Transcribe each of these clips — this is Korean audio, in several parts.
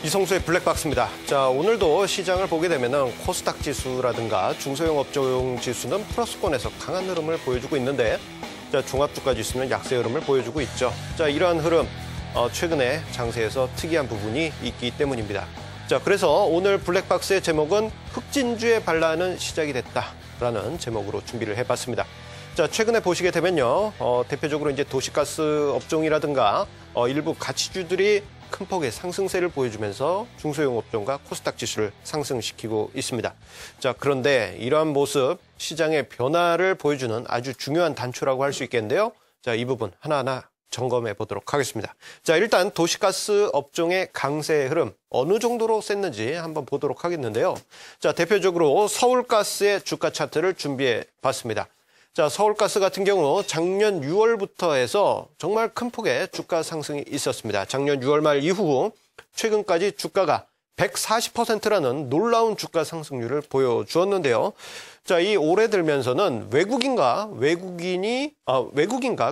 이성수의 블랙박스입니다. 자, 오늘도 시장을 보게 되면은 코스닥 지수라든가 중소형 업종 지수는 플러스권에서 강한 흐름을 보여주고 있는데, 자, 종합주가 지수는 약세 흐름을 보여주고 있죠. 자, 이러한 흐름, 최근에 장세에서 특이한 부분이 있기 때문입니다. 자, 그래서 오늘 블랙박스의 제목은 흑진주의 반란은 시작이 됐다라는 제목으로 준비를 해봤습니다. 자, 최근에 보시게 되면요, 대표적으로 이제 도시가스 업종이라든가 일부 가치주들이 큰 폭의 상승세를 보여주면서 중소형 업종과 코스닥 지수를 상승시키고 있습니다. 자, 그런데 이러한 모습, 시장의 변화를 보여주는 아주 중요한 단초라고 할 수 있겠는데요. 자, 이 부분 하나하나 점검해 보도록 하겠습니다. 자, 일단 도시가스 업종의 강세 흐름 어느 정도로 셌는지 한번 보도록 하겠는데요. 자, 대표적으로 서울가스의 주가 차트를 준비해 봤습니다. 자, 서울가스 같은 경우 작년 6월부터 해서 정말 큰 폭의 주가 상승이 있었습니다. 작년 6월 말 이후 최근까지 주가가 140%라는 놀라운 주가 상승률을 보여주었는데요. 자, 이 올해 들면서는 외국인과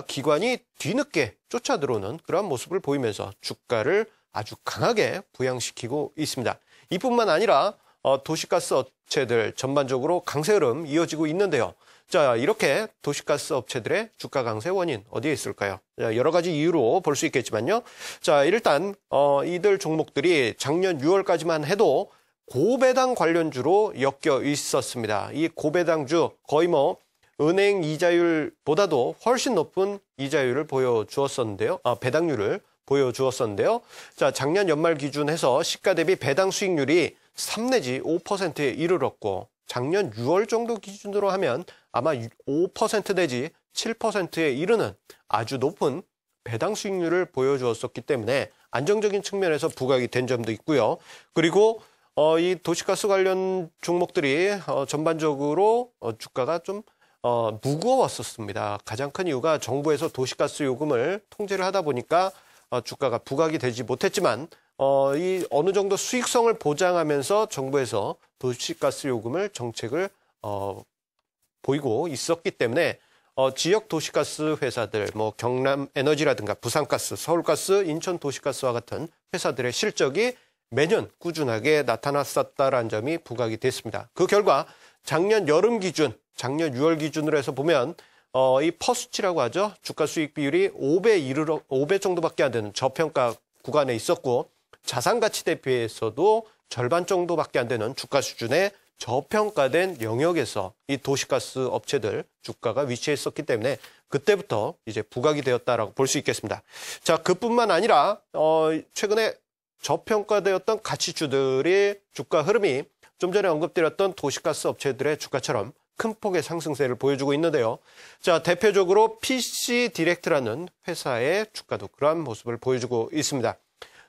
기관이 뒤늦게 쫓아 들어오는 그런 모습을 보이면서 주가를 아주 강하게 부양시키고 있습니다. 이뿐만 아니라 도시가스 업체들 전반적으로 강세 흐름 이어지고 있는데요. 자, 이렇게 도시가스 업체들의 주가 강세 원인 어디에 있을까요? 자, 여러 가지 이유로 볼 수 있겠지만요. 자, 일단 이들 종목들이 작년 6월까지만 해도 고배당 관련주로 엮여 있었습니다. 이 고배당주 거의 은행 이자율보다도 훨씬 높은 이자율을 보여주었었는데요. 배당률을 보여주었었는데요. 자, 작년 연말 기준해서 시가 대비 배당 수익률이 3 내지 5%에 이르렀고, 작년 6월 정도 기준으로 하면 아마 5% 내지 7%에 이르는 아주 높은 배당 수익률을 보여주었었기 때문에 안정적인 측면에서 부각이 된 점도 있고요. 그리고 이 도시가스 관련 종목들이 전반적으로 주가가 좀 무거웠었습니다. 가장 큰 이유가 정부에서 도시가스 요금을 통제를 하다 보니까 주가가 부각이 되지 못했지만 이 어느 정도 수익성을 보장하면서 정부에서 도시가스 요금을 정책을 보이고 있었기 때문에 지역 도시가스 회사들, 경남에너지라든가 부산가스, 서울가스, 인천도시가스와 같은 회사들의 실적이 매년 꾸준하게 나타났었다라는 점이 부각이 됐습니다. 그 결과 작년 여름 기준, 작년 6월 기준으로 해서 보면 이 퍼수치라고 하죠. 주가 수익 비율이 5배 정도밖에 안 되는 저평가 구간에 있었고, 자산가치 대비해서도 절반 정도밖에 안 되는 주가 수준의 저평가된 영역에서 이 도시가스 업체들 주가가 위치해 있었기 때문에 그때부터 이제 부각이 되었다라고 볼 수 있겠습니다. 자, 그뿐만 아니라 최근에 저평가되었던 가치주들의 주가 흐름이 좀 전에 언급드렸던 도시가스 업체들의 주가처럼 큰 폭의 상승세를 보여주고 있는데요. 자, 대표적으로 PC 디렉트라는 회사의 주가도 그러한 모습을 보여주고 있습니다.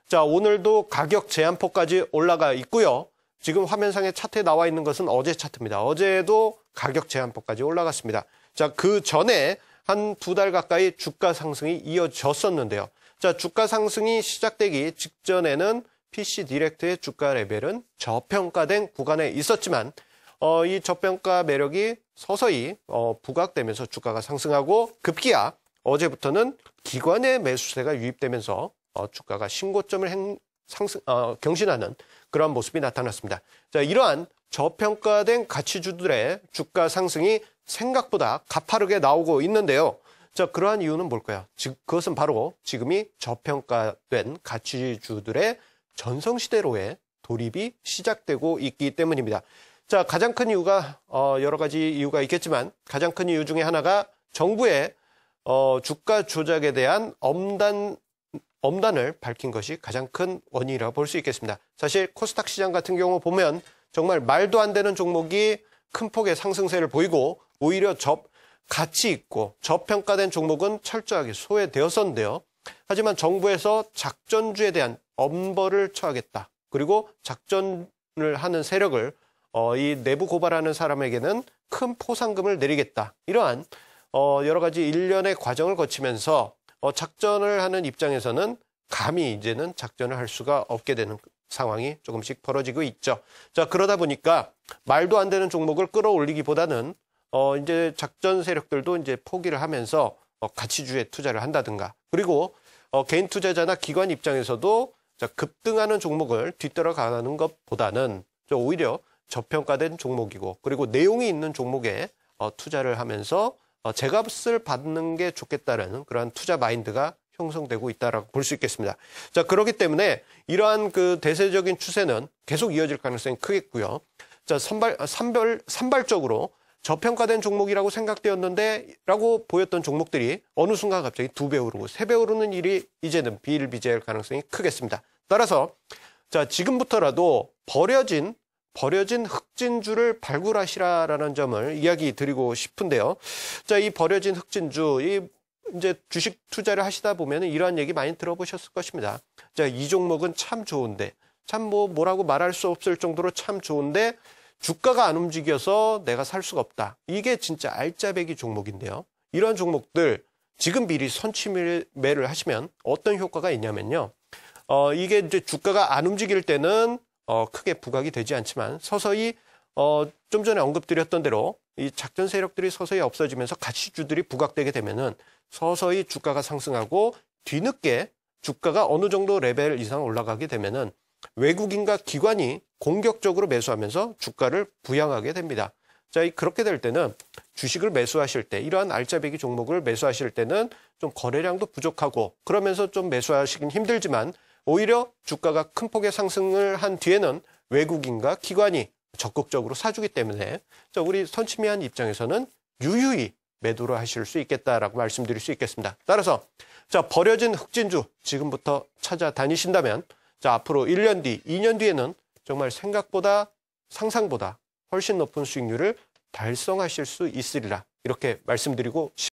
자, 오늘도 가격 제한폭까지 올라가 있고요. 지금 화면상에 차트에 나와 있는 것은 어제 차트입니다. 어제도 가격 제한폭까지 올라갔습니다. 자, 그 전에 한 2달 가까이 주가 상승이 이어졌었는데요. 자, 주가 상승이 시작되기 직전에는 PC 디렉트의 주가 레벨은 저평가된 구간에 있었지만 이 저평가 매력이 서서히 부각되면서 주가가 상승하고, 급기야 어제부터는 기관의 매수세가 유입되면서 주가가 신고점을 경신하는 그런 모습이 나타났습니다. 자, 이러한 저평가된 가치주들의 주가 상승이 생각보다 가파르게 나오고 있는데요. 자, 그러한 이유는 뭘까요? 그것은 바로 지금이 저평가된 가치주들의 전성시대로의 돌입이 시작되고 있기 때문입니다. 자, 가장 큰 이유가 여러 가지 이유가 있겠지만 가장 큰 이유 중에 하나가 정부의 주가 조작에 대한 엄단을 밝힌 것이 가장 큰 원인이라고 볼 수 있겠습니다. 사실 코스닥 시장 같은 경우 보면 정말 말도 안 되는 종목이 큰 폭의 상승세를 보이고, 오히려 가치 있고 저평가된 종목은 철저하게 소외되었었는데요. 하지만 정부에서 작전주에 대한 엄벌을 처하겠다. 그리고 작전을 하는 세력을 이 내부 고발하는 사람에게는 큰 포상금을 내리겠다. 이러한 여러 가지 일련의 과정을 거치면서 작전을 하는 입장에서는 감히 이제는 작전을 할 수가 없게 되는 상황이 조금씩 벌어지고 있죠. 자, 그러다 보니까 말도 안 되는 종목을 끌어올리기보다는 이제 작전 세력들도 이제 포기를 하면서 가치주에 투자를 한다든가, 그리고 개인 투자자나 기관 입장에서도 자, 급등하는 종목을 뒤따라가는 것보다는 오히려 저평가된 종목이고 그리고 내용이 있는 종목에 투자를 하면서 제값을 받는 게 좋겠다는 그러한 투자 마인드가 형성되고 있다라고 볼 수 있겠습니다. 자, 그렇기 때문에 이러한 그 대세적인 추세는 계속 이어질 가능성이 크겠고요. 자, 산발적으로 저평가된 종목이라고 생각되었는데 라고 보였던 종목들이 어느 순간 갑자기 2배 오르고 3배 오르는 일이 이제는 비일비재할 가능성이 크겠습니다. 따라서 자, 지금부터라도 버려진 흑진주를 발굴하시라라는 점을 이야기 드리고 싶은데요. 자, 이 버려진 흑진주, 이제 주식 투자를 하시다 보면 이러한 얘기 많이 들어보셨을 것입니다. 자, 이 종목은 참 좋은데, 참 뭐라고 말할 수 없을 정도로 참 좋은데, 주가가 안 움직여서 내가 살 수가 없다. 이게 진짜 알짜배기 종목인데요. 이런 종목들, 지금 미리 선취매를 하시면 어떤 효과가 있냐면요. 이게 이제 주가가 안 움직일 때는 크게 부각이 되지 않지만 서서히 좀 전에 언급드렸던 대로 이 작전 세력들이 서서히 없어지면서 가치주들이 부각되게 되면은 서서히 주가가 상승하고 뒤늦게 주가가 어느 정도 레벨 이상 올라가게 되면은 외국인과 기관이 공격적으로 매수하면서 주가를 부양하게 됩니다. 자, 그렇게 될 때는 주식을 매수하실 때 이러한 알짜배기 종목을 매수하실 때는 좀 거래량도 부족하고 그러면서 좀 매수하시긴 힘들지만 오히려 주가가 큰 폭의 상승을 한 뒤에는 외국인과 기관이 적극적으로 사주기 때문에 자, 우리 선취매한 입장에서는 유유히 매도를 하실 수 있겠다라고 말씀드릴 수 있겠습니다. 따라서 자, 버려진 흑진주 지금부터 찾아다니신다면 자, 앞으로 1년 뒤, 2년 뒤에는 정말 생각보다 상상보다 훨씬 높은 수익률을 달성하실 수 있으리라 이렇게 말씀드리고 싶습니다.